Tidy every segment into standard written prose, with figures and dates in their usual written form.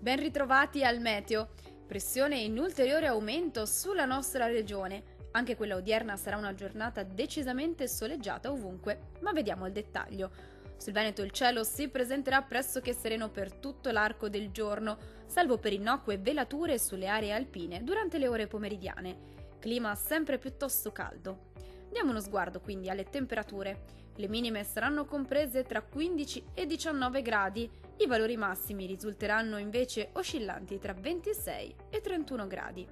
Ben ritrovati al meteo. Pressione in ulteriore aumento sulla nostra regione. Anche quella odierna sarà una giornata decisamente soleggiata ovunque, ma vediamo il dettaglio. Sul Veneto il cielo si presenterà pressoché sereno per tutto l'arco del giorno, salvo per innocue velature sulle aree alpine durante le ore pomeridiane. Clima sempre piuttosto caldo. Diamo uno sguardo quindi alle temperature. Le minime saranno comprese tra 15 e 19 gradi, i valori massimi risulteranno invece oscillanti tra 26 e 31 gradi.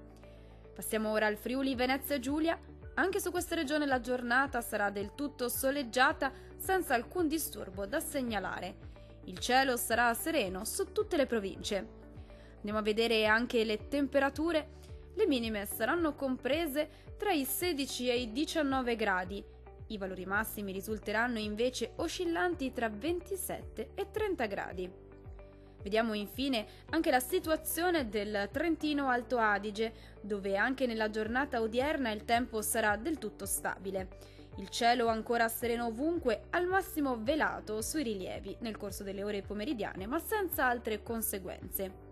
Passiamo ora al Friuli Venezia Giulia. Anche su questa regione la giornata sarà del tutto soleggiata senza alcun disturbo da segnalare. Il cielo sarà sereno su tutte le province. Andiamo a vedere anche le temperature. Le minime saranno comprese tra i 16 e i 19 gradi. I valori massimi risulteranno invece oscillanti tra 27 e 30 gradi. Vediamo infine anche la situazione del Trentino Alto Adige, dove anche nella giornata odierna il tempo sarà del tutto stabile. Il cielo ancora sereno ovunque, al massimo velato sui rilievi nel corso delle ore pomeridiane, ma senza altre conseguenze.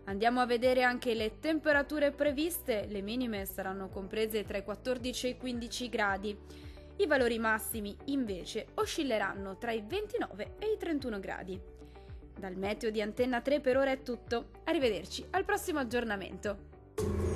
Andiamo a vedere anche le temperature previste. Le minime saranno comprese tra i 14 e i 15 gradi. I valori massimi invece oscilleranno tra i 29 e i 31 gradi. Dal meteo di Antenna 3 per ora è tutto. Arrivederci al prossimo aggiornamento.